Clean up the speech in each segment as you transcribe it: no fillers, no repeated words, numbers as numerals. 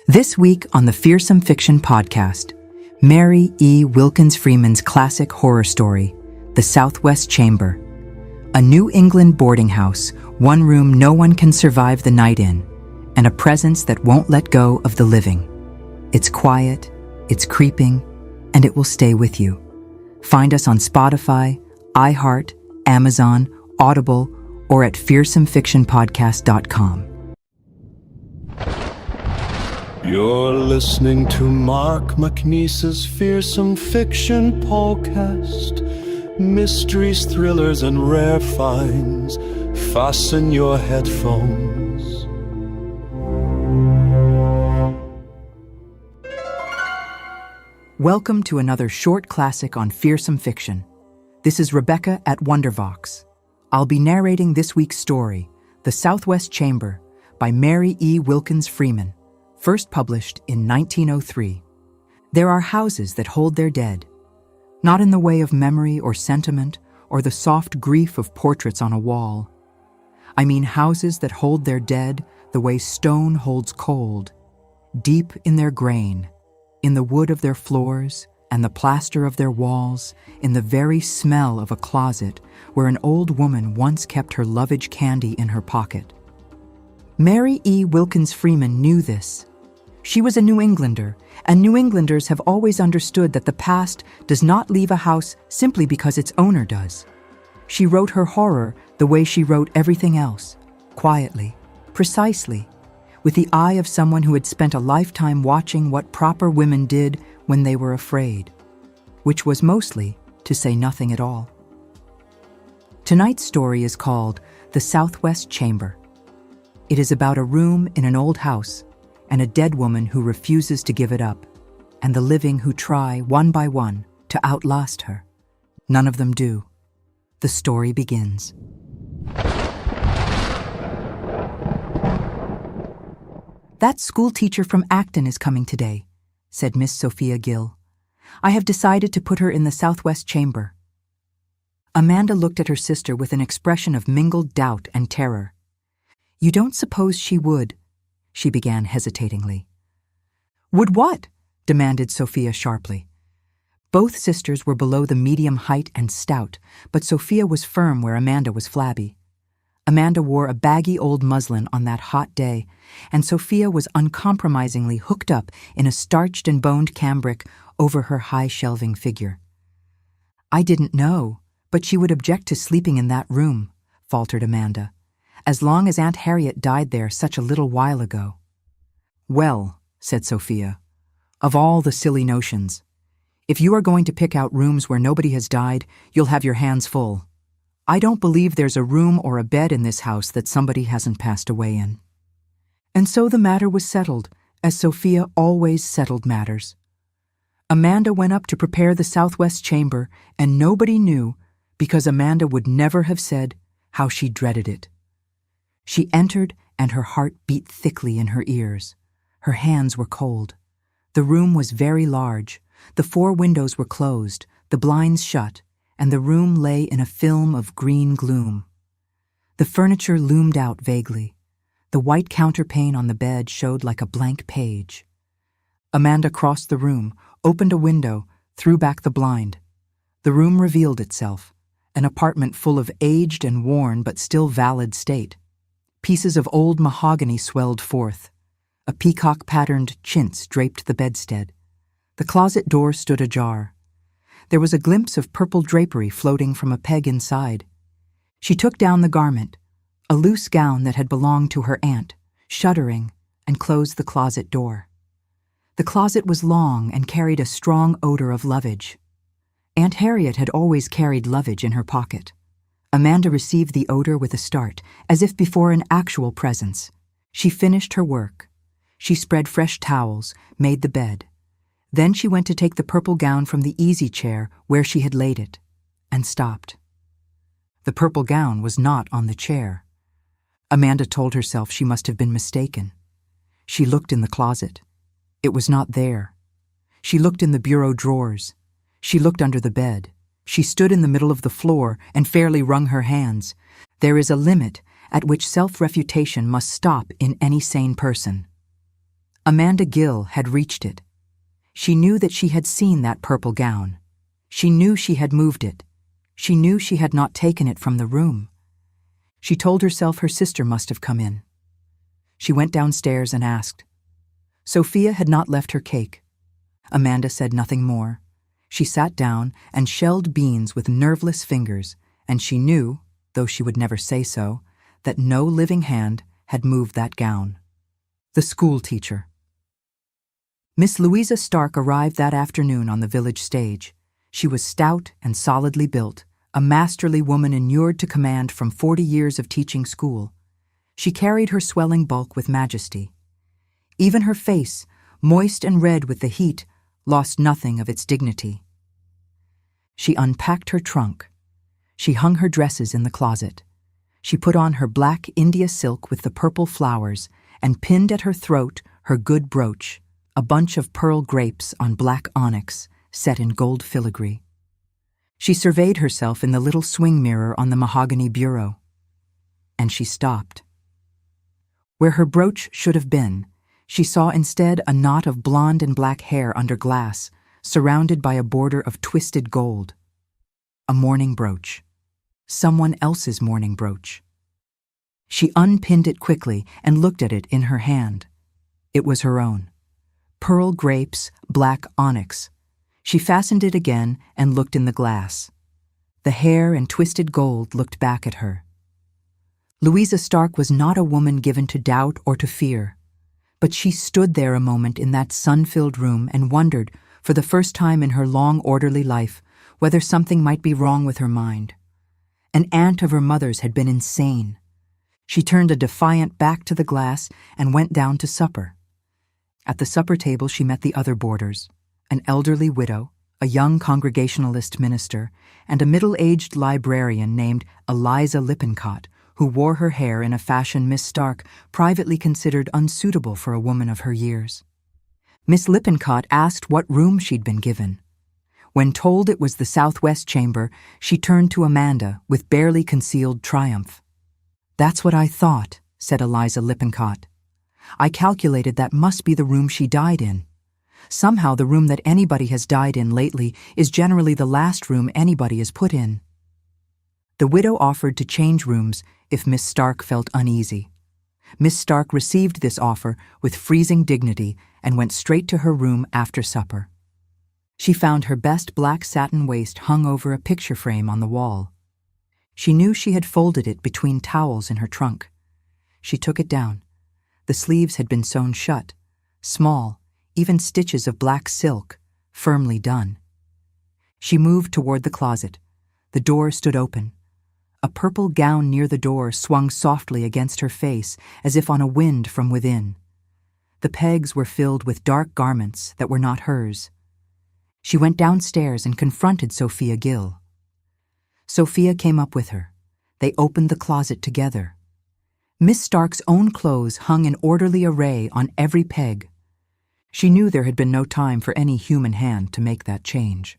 This week on the Fearsome Fiction podcast, Mary E. Wilkins Freeman's classic horror story, The Southwest Chamber. A New England boarding house, one room no one can survive the night in, and a presence that won't let go of the living. It's quiet, it's creeping, and it will stay with you. Find us on Spotify, iHeart, Amazon, Audible, or at fearsomefictionpodcast.com. You're listening to Mark McNeese's Fearsome Fiction podcast. Mysteries, thrillers, and rare finds. Fasten your headphones. Welcome to another short classic on Fearsome Fiction. This is Rebecca at Wondervox. I'll be narrating this week's story, The Southwest Chamber, by Mary E. Wilkins Freeman, first published in 1903. There are houses that hold their dead, not in the way of memory or sentiment or the soft grief of portraits on a wall. I mean houses that hold their dead the way stone holds cold, deep in their grain, in the wood of their floors and the plaster of their walls, in the very smell of a closet where an old woman once kept her lovage candy in her pocket. Mary E. Wilkins Freeman knew this. She was a New Englander, and New Englanders have always understood that the past does not leave a house simply because its owner does. She wrote her horror the way she wrote everything else, quietly, precisely, with the eye of someone who had spent a lifetime watching what proper women did when they were afraid, which was mostly to say nothing at all. Tonight's story is called The Southwest Chamber. It is about a room in an old house and a dead woman who refuses to give it up, and the living who try, one by one, to outlast her. None of them do. The story begins. "That school teacher from Acton is coming today," said Miss Sophia Gill. "I have decided to put her in the Southwest Chamber." Amanda looked at her sister with an expression of mingled doubt and terror. "You don't suppose she would?" she began hesitatingly. "Would what?" demanded Sophia sharply. Both sisters were below the medium height and stout, but Sophia was firm where Amanda was flabby. Amanda wore a baggy old muslin on that hot day, and Sophia was uncompromisingly hooked up in a starched and boned cambric over her high-shelving figure. "I didn't know, but she would object to sleeping in that room," faltered Amanda, "as long as Aunt Harriet died there such a little while ago." "Well," said Sophia, "of all the silly notions. If you are going to pick out rooms where nobody has died, you'll have your hands full. I don't believe there's a room or a bed in this house that somebody hasn't passed away in." And so the matter was settled, as Sophia always settled matters. Amanda went up to prepare the Southwest Chamber, and nobody knew, because Amanda would never have said, how she dreaded it. She entered, and her heart beat thickly in her ears. Her hands were cold. The room was very large. The 4 windows were closed, the blinds shut, and the room lay in a film of green gloom. The furniture loomed out vaguely. The white counterpane on the bed showed like a blank page. Amanda crossed the room, opened a window, threw back the blind. The room revealed itself, an apartment full of aged and worn but still valid state. Pieces of old mahogany swelled forth. A peacock-patterned chintz draped the bedstead. The closet door stood ajar. There was a glimpse of purple drapery floating from a peg inside. She took down the garment, a loose gown that had belonged to her aunt, shuddering, and closed the closet door. The closet was long and carried a strong odor of lovage. Aunt Harriet had always carried lovage in her pocket. Amanda received the odor with a start, as if before an actual presence. She finished her work. She spread fresh towels, made the bed. Then she went to take the purple gown from the easy chair where she had laid it, and stopped. The purple gown was not on the chair. Amanda told herself she must have been mistaken. She looked in the closet. It was not there. She looked in the bureau drawers. She looked under the bed. She stood in the middle of the floor and fairly wrung her hands. There is a limit at which self-refutation must stop in any sane person. Amanda Gill had reached it. She knew that she had seen that purple gown. She knew she had moved it. She knew she had not taken it from the room. She told herself her sister must have come in. She went downstairs and asked. Sophia had not left her cake. Amanda said nothing more. She sat down and shelled beans with nerveless fingers, and she knew, though she would never say so, that no living hand had moved that gown. The school teacher. Miss Louisa Stark arrived that afternoon on the village stage. She was stout and solidly built, a masterly woman inured to command from 40 years of teaching school. She carried her swelling bulk with majesty. Even her face, moist and red with the heat, lost nothing of its dignity. She unpacked her trunk. She hung her dresses in the closet. She put on her black India silk with the purple flowers and pinned at her throat her good brooch, a bunch of pearl grapes on black onyx set in gold filigree. She surveyed herself in the little swing mirror on the mahogany bureau. And she stopped. Where her brooch should have been, she saw instead a knot of blonde and black hair under glass, surrounded by a border of twisted gold. A mourning brooch. Someone else's mourning brooch. She unpinned it quickly and looked at it in her hand. It was her own. Pearl grapes, black onyx. She fastened it again and looked in the glass. The hair and twisted gold looked back at her. Louisa Stark was not a woman given to doubt or to fear. But she stood there a moment in that sun-filled room and wondered, for the first time in her long, orderly life, whether something might be wrong with her mind. An aunt of her mother's had been insane. She turned a defiant back to the glass and went down to supper. At the supper table she met the other boarders, an elderly widow, a young Congregationalist minister, and a middle-aged librarian named Eliza Lippincott, who wore her hair in a fashion Miss Stark privately considered unsuitable for a woman of her years. Miss Lippincott asked what room she'd been given. When told it was the southwest chamber, she turned to Amanda with barely concealed triumph. "That's what I thought," said Eliza Lippincott. "I calculated that must be the room she died in. Somehow the room that anybody has died in lately is generally the last room anybody is put in." The widow offered to change rooms if Miss Stark felt uneasy. Miss Stark received this offer with freezing dignity and went straight to her room after supper. She found her best black satin waist hung over a picture frame on the wall. She knew she had folded it between towels in her trunk. She took it down. The sleeves had been sewn shut, small, even stitches of black silk, firmly done. She moved toward the closet. The door stood open. A purple gown near the door swung softly against her face as if on a wind from within. The pegs were filled with dark garments that were not hers. She went downstairs and confronted Sophia Gill. Sophia came up with her. They opened the closet together. Miss Stark's own clothes hung in orderly array on every peg. She knew there had been no time for any human hand to make that change.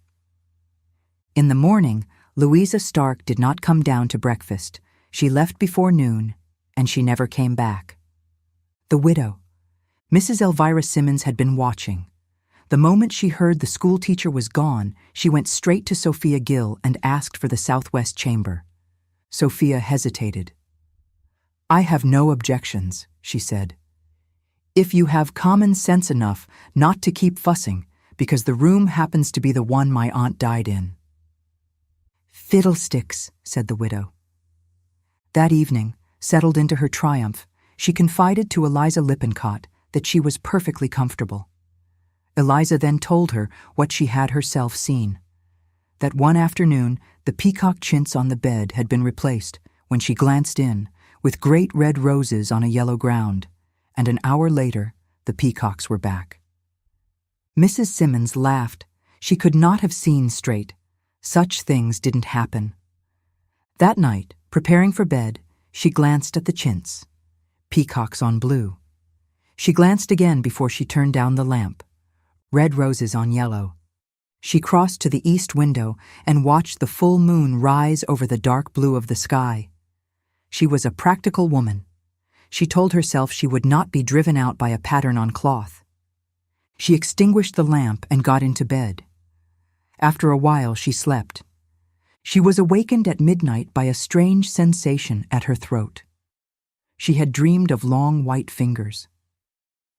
In the morning, Louisa Stark did not come down to breakfast. She left before noon, and she never came back. The widow. Mrs. Elvira Simmons had been watching. The moment she heard the school teacher was gone, she went straight to Sophia Gill and asked for the southwest chamber. Sophia hesitated. "I have no objections," she said. "If you have common sense enough not to keep fussing, because the room happens to be the one my aunt died in." "Fiddlesticks," said the widow. That evening, settled into her triumph, she confided to Eliza Lippincott that she was perfectly comfortable. Eliza then told her what she had herself seen. That one afternoon, the peacock chintz on the bed had been replaced when she glanced in, with great red roses on a yellow ground, and an hour later, the peacocks were back. Mrs. Simmons laughed. She could not have seen straight. Such things didn't happen. That night, preparing for bed, she glanced at the chintz. Peacocks on blue. She glanced again before she turned down the lamp. Red roses on yellow. She crossed to the east window and watched the full moon rise over the dark blue of the sky. She was a practical woman. She told herself she would not be driven out by a pattern on cloth. She extinguished the lamp and got into bed. After a while, she slept. She was awakened at midnight by a strange sensation at her throat. She had dreamed of long white fingers.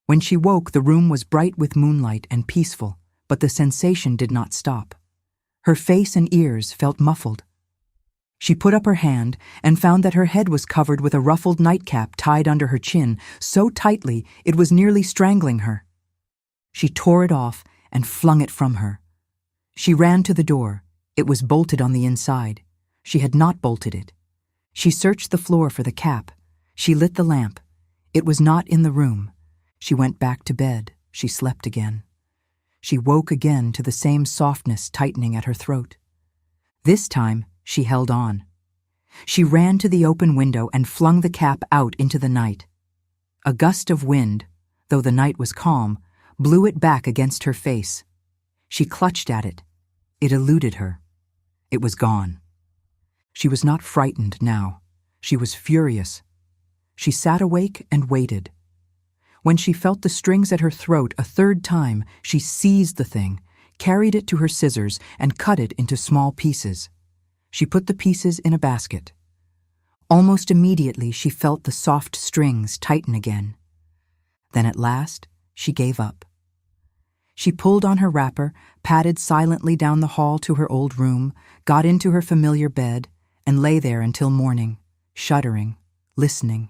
When she woke, the room was bright with moonlight and peaceful, but the sensation did not stop. Her face and ears felt muffled. She put up her hand and found that her head was covered with a ruffled nightcap tied under her chin so tightly it was nearly strangling her. She tore it off and flung it from her. She ran to the door. It was bolted on the inside. She had not bolted it. She searched the floor for the cap. She lit the lamp. It was not in the room. She went back to bed. She slept again. She woke again to the same softness tightening at her throat. This time, she held on. She ran to the open window and flung the cap out into the night. A gust of wind, though the night was calm, blew it back against her face. She clutched at it. It eluded her. It was gone. She was not frightened now. She was furious. She sat awake and waited. When she felt the strings at her throat a third time, she seized the thing, carried it to her scissors, and cut it into small pieces. She put the pieces in a basket. Almost immediately, she felt the soft strings tighten again. Then at last, she gave up. She pulled on her wrapper, padded silently down the hall to her old room, got into her familiar bed, and lay there until morning, shuddering, listening,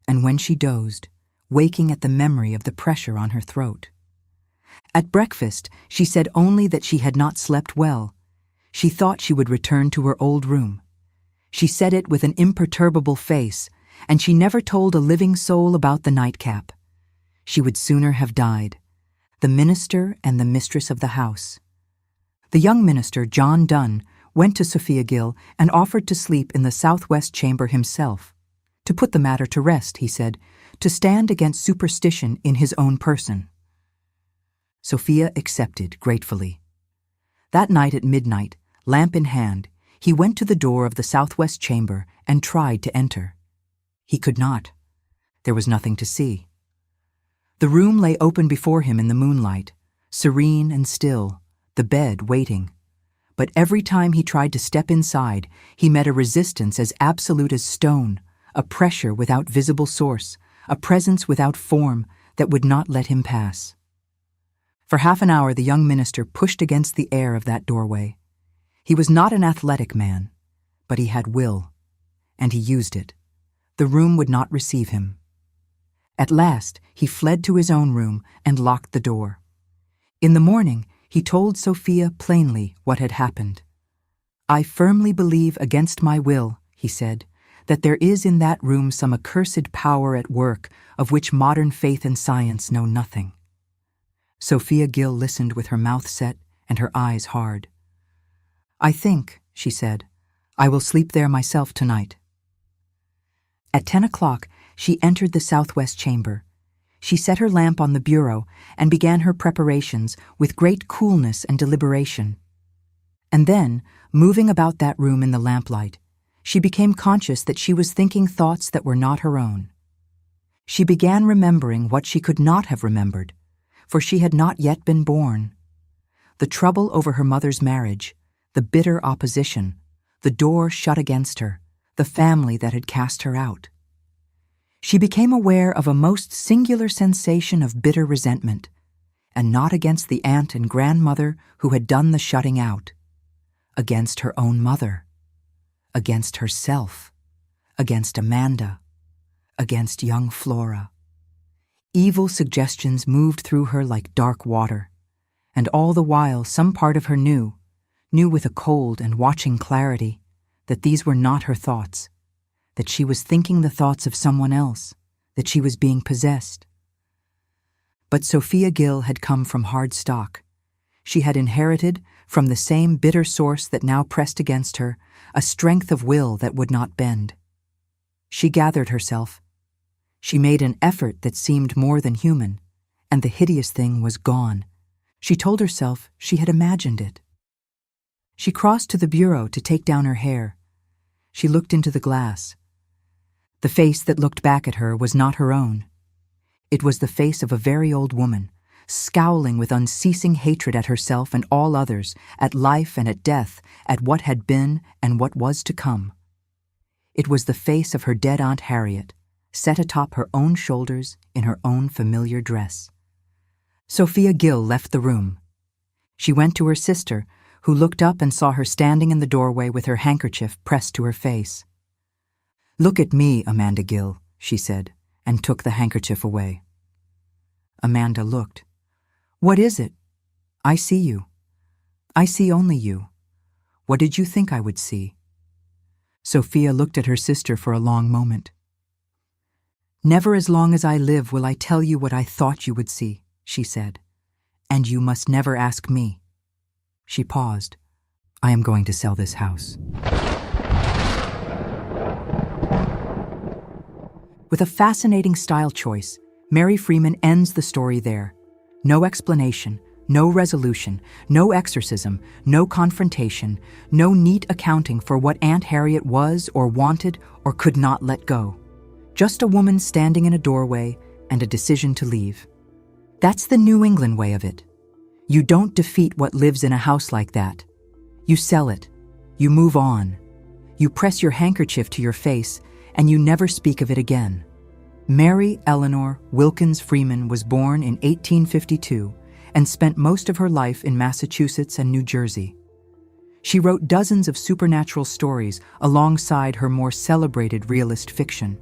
and when she dozed, waking at the memory of the pressure on her throat. At breakfast, she said only that she had not slept well. She thought she would return to her old room. She said it with an imperturbable face, and she never told a living soul about the nightcap. She would sooner have died, the minister and the mistress of the house. The young minister, John Dunn, went to Sophia Gill and offered to sleep in the southwest chamber himself. To put the matter to rest, he said, to stand against superstition in his own person. Sophia accepted gratefully. That night at midnight, lamp in hand, he went to the door of the southwest chamber and tried to enter. He could not. There was nothing to see. The room lay open before him in the moonlight, serene and still, the bed waiting. But every time he tried to step inside, he met a resistance as absolute as stone, a pressure without visible source, a presence without form that would not let him pass. For half an hour the young minister pushed against the air of that doorway. He was not an athletic man, but he had will, and he used it. The room would not receive him. At last, he fled to his own room and locked the door. In the morning, he told Sophia plainly what had happened. "I firmly believe against my will," he said, "that there is in that room some accursed power at work of which modern faith and science know nothing." Sophia Gill listened with her mouth set and her eyes hard. "I think," she said, "I will sleep there myself tonight." At 10 o'clock, she entered the southwest chamber. She set her lamp on the bureau and began her preparations with great coolness and deliberation. And then, moving about that room in the lamplight, she became conscious that she was thinking thoughts that were not her own. She began remembering what she could not have remembered, for she had not yet been born. The trouble over her mother's marriage, the bitter opposition, the door shut against her, the family that had cast her out. She became aware of a most singular sensation of bitter resentment, and not against the aunt and grandmother who had done the shutting out, against her own mother, against herself, against Amanda, against young Flora. Evil suggestions moved through her like dark water, and all the while some part of her knew with a cold and watching clarity, that these were not her thoughts, that she was thinking the thoughts of someone else, that she was being possessed. But Sophia Gill had come from hard stock. She had inherited, from the same bitter source that now pressed against her, a strength of will that would not bend. She gathered herself. She made an effort that seemed more than human, and the hideous thing was gone. She told herself she had imagined it. She crossed to the bureau to take down her hair. She looked into the glass. The face that looked back at her was not her own. It was the face of a very old woman, scowling with unceasing hatred at herself and all others, at life and at death, at what had been and what was to come. It was the face of her dead Aunt Harriet, set atop her own shoulders in her own familiar dress. Sophia Gill left the room. She went to her sister, who looked up and saw her standing in the doorway with her handkerchief pressed to her face. "Look at me, Amanda Gill," she said, and took the handkerchief away. Amanda looked. "What is it?" "I see you. I see only you. What did you think I would see?" Sophia looked at her sister for a long moment. "Never as long as I live will I tell you what I thought you would see," she said. "And you must never ask me." She paused. "I am going to sell this house." With a fascinating style choice, Mary Freeman ends the story there. No explanation, no resolution, no exorcism, no confrontation, no neat accounting for what Aunt Harriet was or wanted or could not let go. Just a woman standing in a doorway and a decision to leave. That's the New England way of it. You don't defeat what lives in a house like that. You sell it. You move on. You press your handkerchief to your face, and you never speak of it again. Mary Eleanor Wilkins Freeman was born in 1852 and spent most of her life in Massachusetts and New Jersey. She wrote dozens of supernatural stories alongside her more celebrated realist fiction,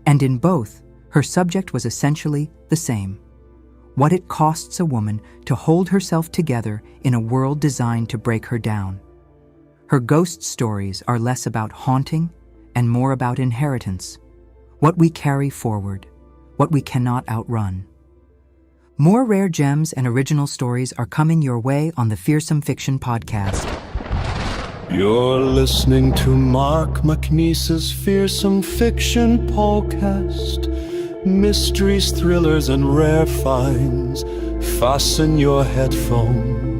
and in both, her subject was essentially the same: what it costs a woman to hold herself together in a world designed to break her down. Her ghost stories are less about haunting and more about inheritance, what we carry forward, what we cannot outrun. More rare gems and original stories are coming your way on the Fearsome Fiction Podcast. You're listening to Mark McNeese's Fearsome Fiction Podcast. Mysteries, thrillers, and rare finds. Fasten your headphones.